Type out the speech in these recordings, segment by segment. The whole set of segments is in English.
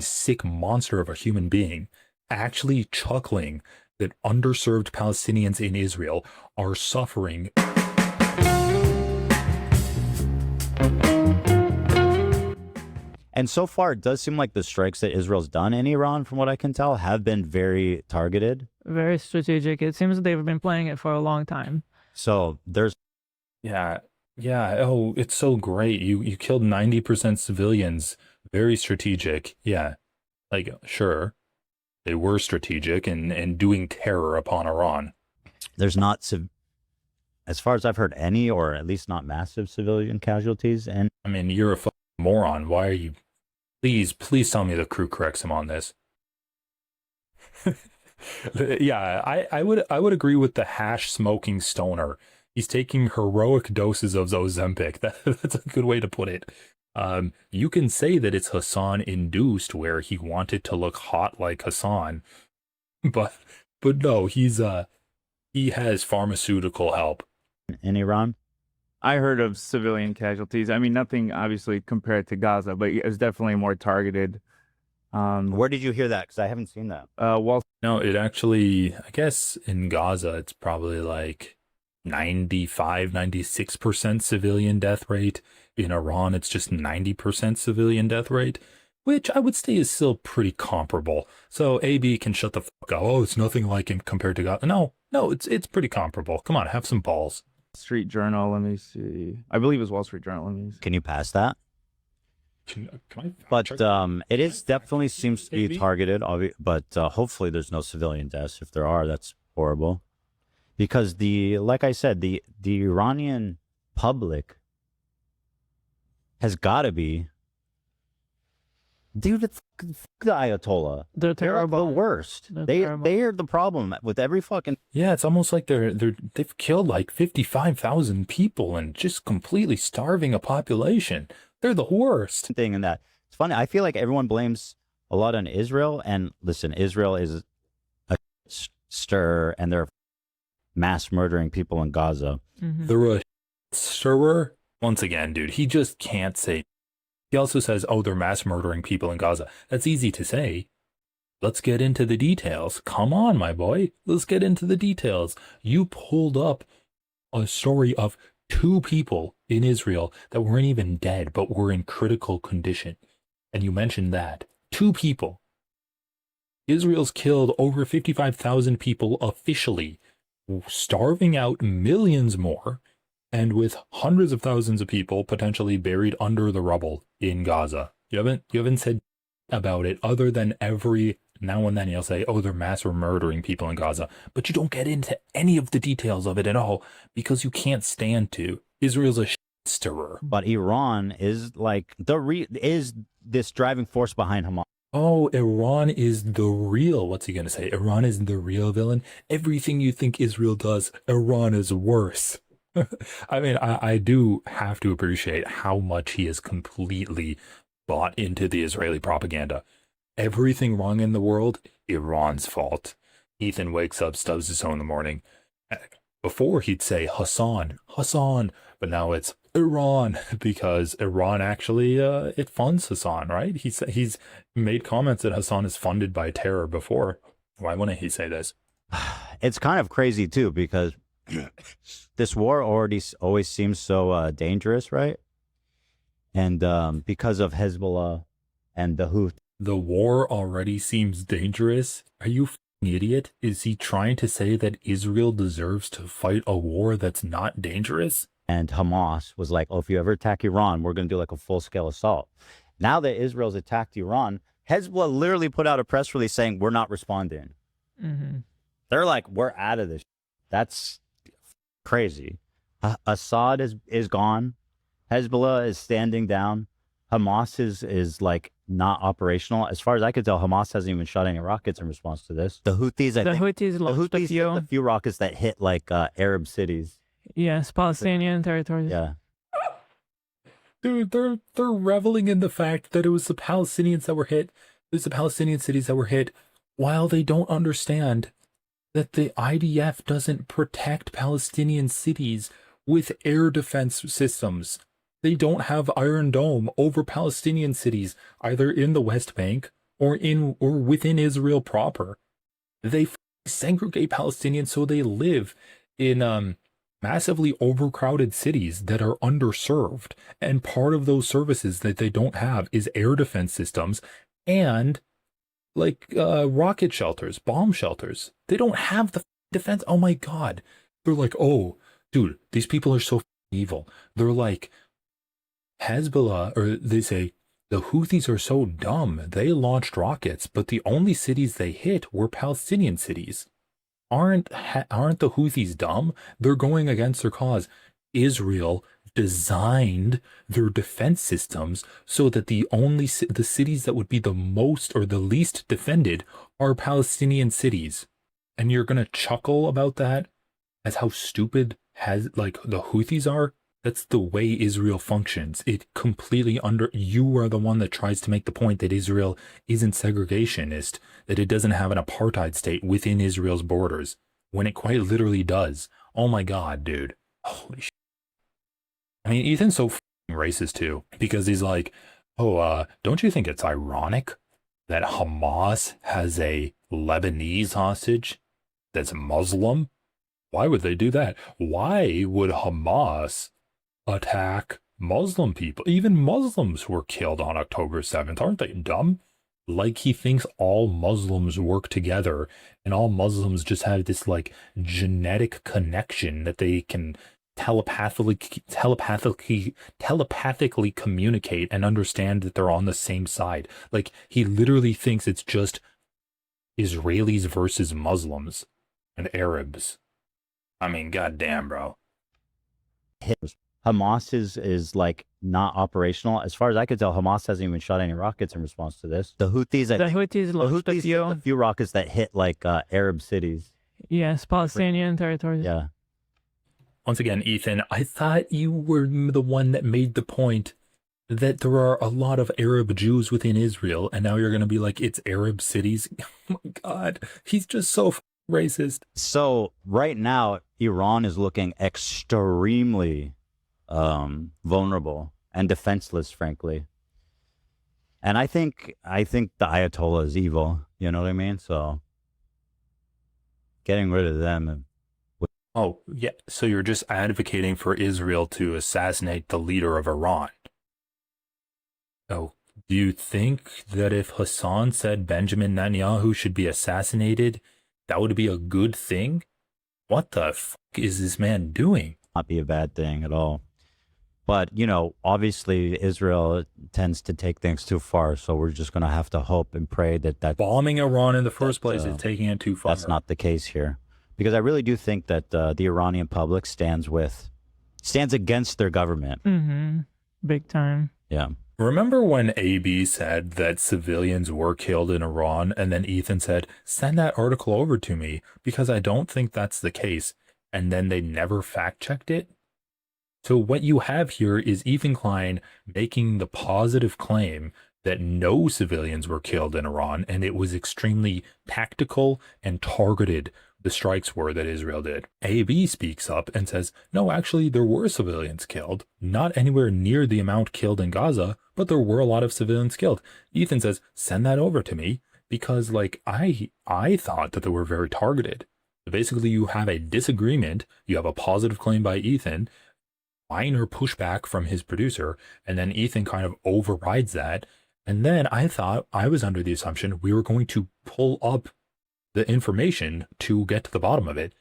sick monster of a human being actually chuckling that underserved Palestinians in Israel are suffering. And so far, it does seem like the strikes that Israel's done in Iran, from what I can tell, have been very targeted. Very strategic. It seems they've been playing it for a long time. So there's Yeah, yeah. Oh, it's so great. You killed 90% civilians. Very strategic. Yeah. Like, sure, they were strategic and doing terror upon Iran. there's not, as far as I've heard, any, or at least not massive civilian casualties. And I mean, you're a fucking moron. Why are you? Please tell me the crew corrects him on this. Yeah, I would agree with the hash smoking stoner. He's taking heroic doses of Ozempic. That's a good way to put it. You can say that it's Hassan induced, where he wanted to look hot like Hassan, but no, he has pharmaceutical help. in Iran, I heard of civilian casualties. I mean, nothing obviously compared to Gaza, but it was definitely more targeted. where did you hear that? Because I haven't seen that. Wall No, it actually, I guess in Gaza, it's probably like 96% civilian death rate. In Iran, it's just 90% civilian death rate, which I would say is still pretty comparable. So AB can shut the fuck up. Oh, it's nothing like it compared to Gaza. No, it's pretty comparable. Come on, have some balls. Street Journal. Let me see. I believe it was Wall Street Journal. Let me see. Can you pass that? Can I But check? it is definitely seems to be targeted. But hopefully there's no civilian deaths. If there are, that's horrible. Because like I said, the Iranian public has got to be, dude. It's the Ayatollah. They're They're terrible. the worst. They're They terrible. are the problem with every fucking Yeah, it's almost like they've killed like 55,000 people and just completely starving a population. They're the worst. thing in that. It's funny. I feel like everyone blames a lot on Israel. And listen, Israel is a stir, and they're mass murdering people in Gaza. Mhm. They're a stirrer. Once again, dude, he just can't say. He also says, oh, they're mass murdering people in Gaza. That's easy to say. Let's get into the details. Come on, my boy. Let's get into the details. You pulled up a story of 2 people in Israel that weren't even dead, but were in critical condition. And you mentioned that. 2 people. Israel's killed over 55,000 people officially, starving out millions more, and with hundreds of thousands of people potentially buried under the rubble in Gaza. You haven't said about it, other than every now and then you'll say, oh, they're mass murdering people in Gaza, but you don't get into any of the details of it at all because you can't stand to. Israel's a stirrer. But Iran is like is this driving force behind Hamas. Oh, Iran is the real, what's he going to say? Iran is the real villain. Everything you think Israel does, Iran is worse. I mean, I do have to appreciate how much he has completely bought into the Israeli propaganda. Everything wrong in the world, Iran's fault. Ethan wakes up, stubs his toe in the morning. Before he'd say Hassan, but now it's Iran, because Iran actually it funds Hassan, right? He's made comments that Hassan is funded by terror before. Why wouldn't he say this? It's kind of crazy too, because this war always seems so dangerous, right? And because of Hezbollah and the Houthis. The war already seems dangerous. Are you f***ing idiot? Is he trying to say that Israel deserves to fight a war that's not dangerous? And Hamas was like, oh, if you ever attack Iran, we're going to do like a full-scale assault. Now that Israel's attacked Iran, Hezbollah literally put out a press release saying, we're not responding. Mm-hmm. They're like, we're out of this. That's crazy. Assad is gone. Hezbollah is standing down. Hamas is like not operational. As far as I could tell, Hamas hasn't even shot any rockets in response to this. The Houthis, The Houthis launched a few. hit the few rockets that hit like Arab cities. Yes, Palestinian territories. Yeah. Dude, they're reveling in the fact that it was the Palestinians that were hit. It was the Palestinian cities that were hit, while they don't understand that the IDF doesn't protect Palestinian cities with air defense systems. They don't have Iron Dome over Palestinian cities, either in the West Bank or within Israel proper. They segregate Palestinians so they live in massively overcrowded cities that are underserved. And part of those services that they don't have is air defense systems and like rocket shelters, bomb shelters. They don't have the defense. Oh my God. They're like, oh, dude, these people are so evil. They're like Hezbollah, or they say the Houthis are so dumb. They launched rockets, but the only cities they hit were Palestinian cities. Aren't the Houthis dumb? They're going against their cause. Israel designed their defense systems so that the cities that would be the most or the least defended are Palestinian cities. And you're gonna chuckle about that as how stupid the Houthis are? That's the way Israel functions. It completely you are the one that tries to make the point that Israel isn't segregationist, that it doesn't have an apartheid state within Israel's borders, when it quite literally does. Oh my God, dude. Holy shit. I mean, Ethan's so racist too, because he's like, oh, don't you think it's ironic that Hamas has a Lebanese hostage that's Muslim? Why would they do that? Why would Hamas attack Muslim people? Even Muslims were killed on October 7th. Aren't they dumb? Like he thinks all Muslims work together and all Muslims just have this like genetic connection that they can telepathically communicate and understand that they're on the same side. Like he literally thinks it's just Israelis versus Muslims and Arabs. I mean, goddamn, bro. Hamas is like not operational. As far as I could tell, Hamas hasn't even shot any rockets in response to this. The Houthis launched a few. A few rockets that hit like Arab cities. Yes, Palestinian territories. Yeah. Once again, Ethan, I thought you were the one that made the point that there are a lot of Arab Jews within Israel, and now you're going to be like, it's Arab cities. Oh my God, he's just so racist. So right now, Iran is looking extremely vulnerable and defenseless, frankly. And I think the Ayatollah is evil. You know what I mean? So getting rid of them. Oh, yeah. So you're just advocating for Israel to assassinate the leader of Iran. Oh, do you think that if Hassan said Benjamin Netanyahu should be assassinated, that would be a good thing? What the fuck is this man doing? Not be a bad thing at all. But, you know, obviously Israel tends to take things too far. So we're just going to have to hope and pray that bombing Iran in the first place is taking it too far. That's not the case here. Because I really do think that the Iranian public stands against their government. Mm-hmm. Big time. Yeah. Remember when AB said that civilians were killed in Iran, and then Ethan said, send that article over to me because I don't think that's the case. And then they never fact-checked it? So what you have here is Ethan Klein making the positive claim that no civilians were killed in Iran, and it was extremely tactical and targeted, the strikes were that Israel did. AB speaks up and says, no, actually, there were civilians killed, not anywhere near the amount killed in Gaza, but there were a lot of civilians killed. Ethan says, send that over to me, because like I thought that they were very targeted. So basically, you have a disagreement, you have a positive claim by Ethan, minor pushback from his producer, and then Ethan kind of overrides that. And then I thought I was under the assumption we were going to pull up the information to get to the bottom of it.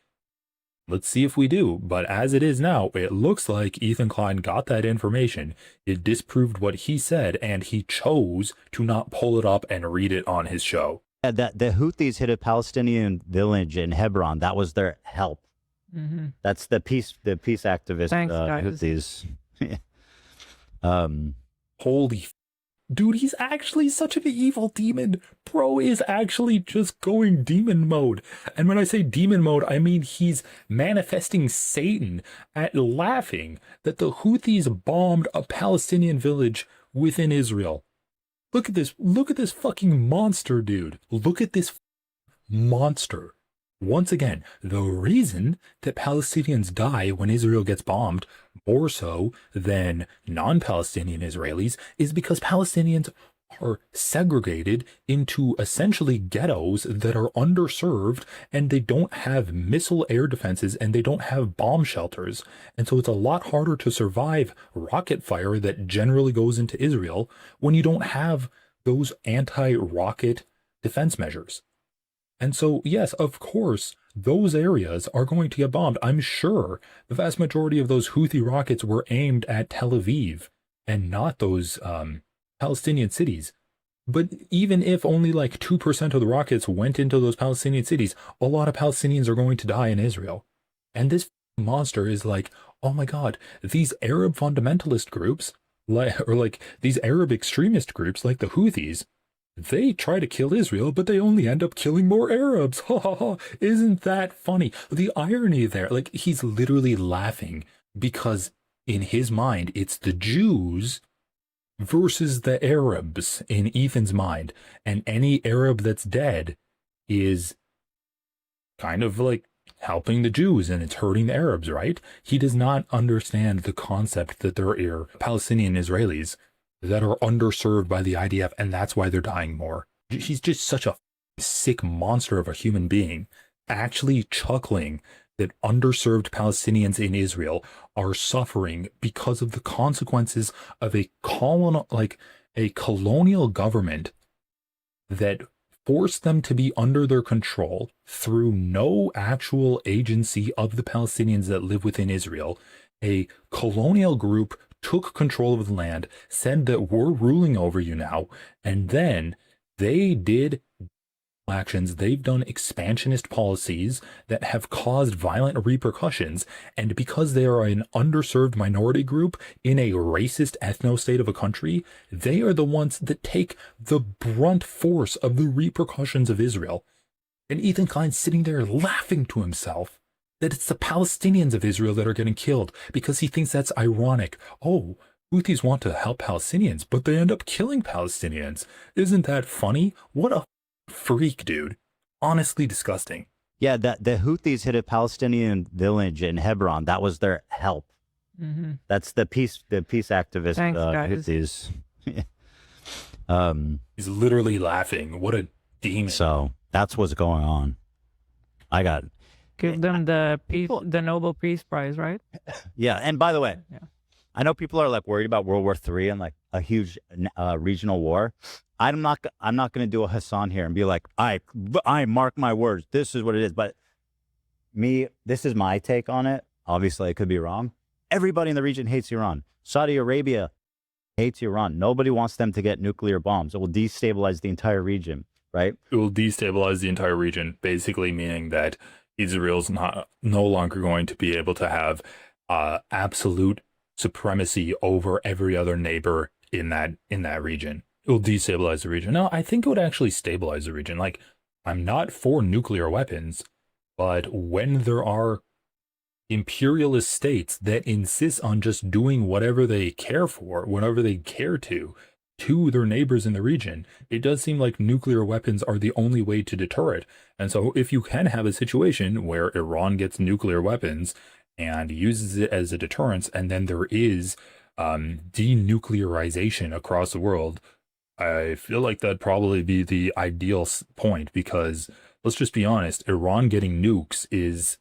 Let's see if we do. But as it is now, it looks like Ethan Klein got that information. It disproved what he said, and he chose to not pull it up and read it on his show. Yeah, that the Houthis hit a Palestinian village in Hebron. That was their help. Mm-hmm. That's the peace activist. Thanks, guys. Houthis. Holy dude, he's actually such an evil demon. Bro is actually just going demon mode. And when I say demon mode, I mean he's manifesting Satan at laughing that the Houthis bombed a Palestinian village within Israel. Look at this fucking monster, dude. Look at this monster. Once again, the reason that Palestinians die when Israel gets bombed more so than non-Palestinian Israelis is because Palestinians are segregated into essentially ghettos that are underserved, and they don't have missile air defenses and they don't have bomb shelters. And so it's a lot harder to survive rocket fire that generally goes into Israel when you don't have those anti-rocket defense measures. And so, yes, of course, those areas are going to get bombed. I'm sure the vast majority of those Houthi rockets were aimed at Tel Aviv and not those Palestinian cities. But even if only like 2% of the rockets went into those Palestinian cities, a lot of Palestinians are going to die in Israel. And this monster is like, oh my God, these Arab fundamentalist groups, or these Arab extremist groups like the Houthis, they try to kill Israel, but they only end up killing more Arabs. Ha ha ha. Isn't that funny? The irony there, like he's literally laughing because in his mind, it's the Jews versus the Arabs in Ethan's mind. And any Arab that's dead is kind of like helping the Jews and it's hurting the Arabs, right? He does not understand the concept that there are Palestinian Israelis that are underserved by the IDF, and that's why they're dying more. He's just such a sick monster of a human being, actually chuckling that underserved Palestinians in Israel are suffering because of the consequences of a colonial government that forced them to be under their control through no actual agency of the Palestinians that live within Israel. A colonial group took control of the land, said that we're ruling over you now, and then they did actions. They've done expansionist policies that have caused violent repercussions, and because they are an underserved minority group in a racist ethno-state of a country, they are the ones that take the brunt force of the repercussions of Israel. And Ethan Klein's sitting there laughing to himself that it's the Palestinians of Israel that are getting killed because he thinks that's ironic. Oh, Houthis want to help Palestinians, but they end up killing Palestinians. Isn't that funny? What a freak, dude. Honestly disgusting. Yeah, the Houthis hit a Palestinian village in Hebron. That was their help. Mm-hmm. That's the peace activist. Thanks, guys. Houthis. He's literally laughing. What a demon. So that's what's going on. Give them the Nobel Peace Prize, right? Yeah, and by the way, Yeah. I know people are like worried about World War III and like a huge regional war. I'm not going to do a Hassan here and be like, I mark my words. This is what it is. But this is my take on it. Obviously, I could be wrong. Everybody in the region hates Iran. Saudi Arabia hates Iran. Nobody wants them to get nuclear bombs. It will destabilize the entire region, right? It will destabilize the entire region, basically meaning that Israel's no longer going to be able to have absolute supremacy over every other neighbor in that region. It will destabilize the region. No, I think it would actually stabilize the region. Like, I'm not for nuclear weapons, but when there are imperialist states that insist on just doing whatever they care for, whatever they care to their neighbors in the region, it does seem like nuclear weapons are the only way to deter it. And so if you can have a situation where Iran gets nuclear weapons and uses it as a deterrence, and then there is denuclearization across the world, I feel like that'd probably be the ideal point, because let's just be honest, Iran getting nukes is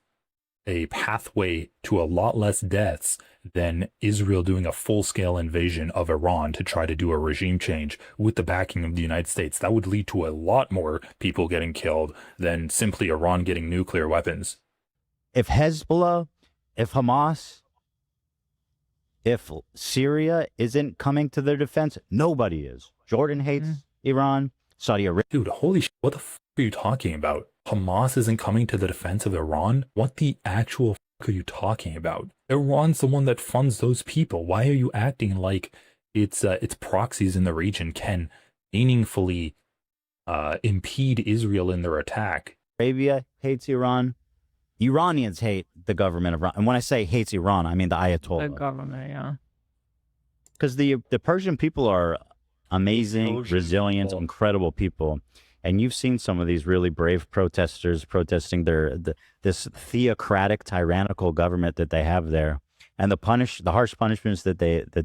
a pathway to a lot less deaths than Israel doing a full-scale invasion of Iran to try to do a regime change with the backing of the United States. That would lead to a lot more people getting killed than simply Iran getting nuclear weapons. If Hezbollah, if Hamas, if Syria isn't coming to their defense, nobody is. Jordan hates Iran, Saudi Arabia. Dude, holy shit, what the fuck are you talking about? Hamas isn't coming to the defense of Iran? What the actual fuck are you talking about? Iran's the one that funds those people. Why are you acting like its proxies in the region can meaningfully impede Israel in their attack? Arabia hates Iran. Iranians hate the government of Iran. And when I say hates Iran, I mean the Ayatollah. The government, yeah. Because the Persian people are amazing, resilient, incredible people. And you've seen some of these really brave protesters protesting this theocratic, tyrannical government that they have there, and the harsh punishments that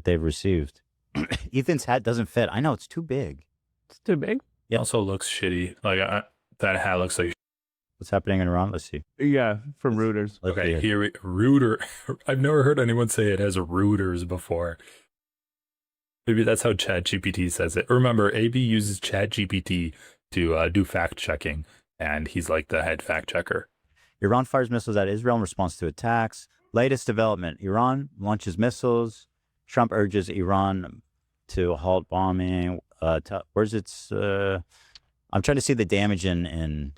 they've received. Ethan's hat doesn't fit. I know, it's too big. It's too big. It also looks shitty. Like that hat looks like. What's happening in Iran? Let's see. Yeah, from Reuters. Let's Okay, see it. here Reuter. I've never heard anyone say it has Reuters before. Maybe that's how ChatGPT says it. Remember, AB uses ChatGPT to do fact checking, and he's like the head fact checker. Iran fires missiles at Israel in response to attacks. Latest development: Iran launches missiles. Trump urges Iran to halt bombing. Where's its? I'm trying to see the damage in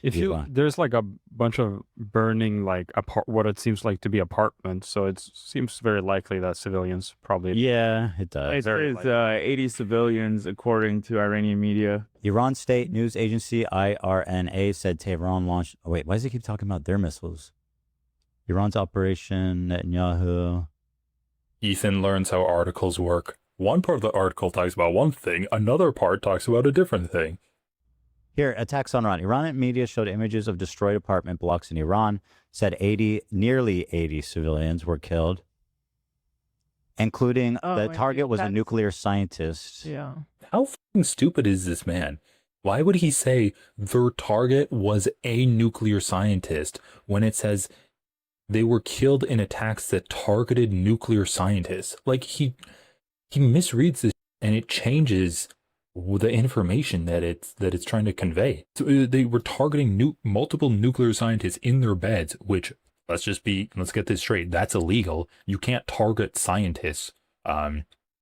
Iran. There's like a bunch of burning, like what it seems like to be apartments. So it seems very likely that civilians probably. Yeah, it It does. says 80 civilians, according to Iranian media. Iran state news agency IRNA said Tehran launched. Oh wait, why does it keep talking about their missiles? Iran's Operation Netanyahu. Ethan learns how articles work. One part of the article talks about one thing, another part talks about a different thing. Here, attacks on Iran. Iranian media showed images of destroyed apartment blocks in Iran, said nearly 80 civilians were killed, including the target was a nuclear scientist. Yeah. How fucking stupid is this man? Why would he say their target was a nuclear scientist when it says they were killed in attacks that targeted nuclear scientists? Like he misreads this and it changes the information that it's trying to convey. So they were targeting multiple nuclear scientists in their beds, which let's get this straight. That's illegal. You can't target scientists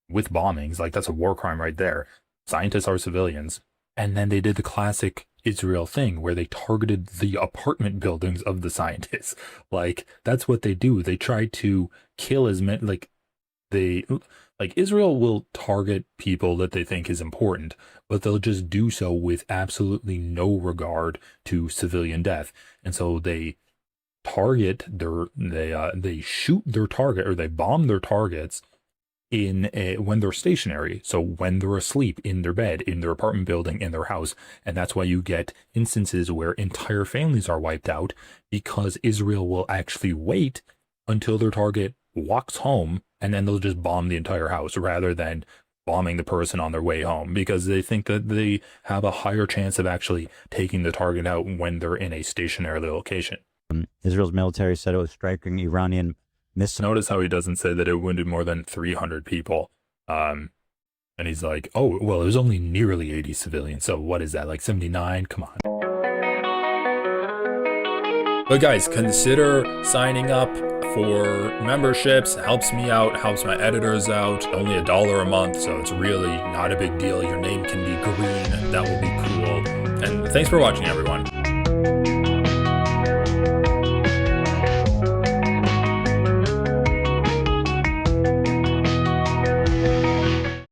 with bombings. Like that's a war crime right there. Scientists are civilians. And then they did the classic Israel thing where they targeted the apartment buildings of the scientists. Like that's what they do. They try to kill as many, Israel will target people that they think is important, but they'll just do so with absolutely no regard to civilian death. And so they target they shoot their target, or they bomb their targets when they're stationary. So when they're asleep in their bed, in their apartment building, in their house. And that's why you get instances where entire families are wiped out, because Israel will actually wait until their target walks home, and then they'll just bomb the entire house rather than bombing the person on their way home, because they think that they have a higher chance of actually taking the target out when they're in a stationary location. Israel's military said it was striking Iranian missiles. Notice how he doesn't say that it wounded more than 300 people. And he's like, oh, well, it was only nearly 80 civilians. So what is that, like 79? Come on. But guys, consider signing up for memberships. It helps me out, helps my editors out. Only $1 a month, so it's really not a big deal. Your name can be green, and that will be cool. And thanks for watching, everyone.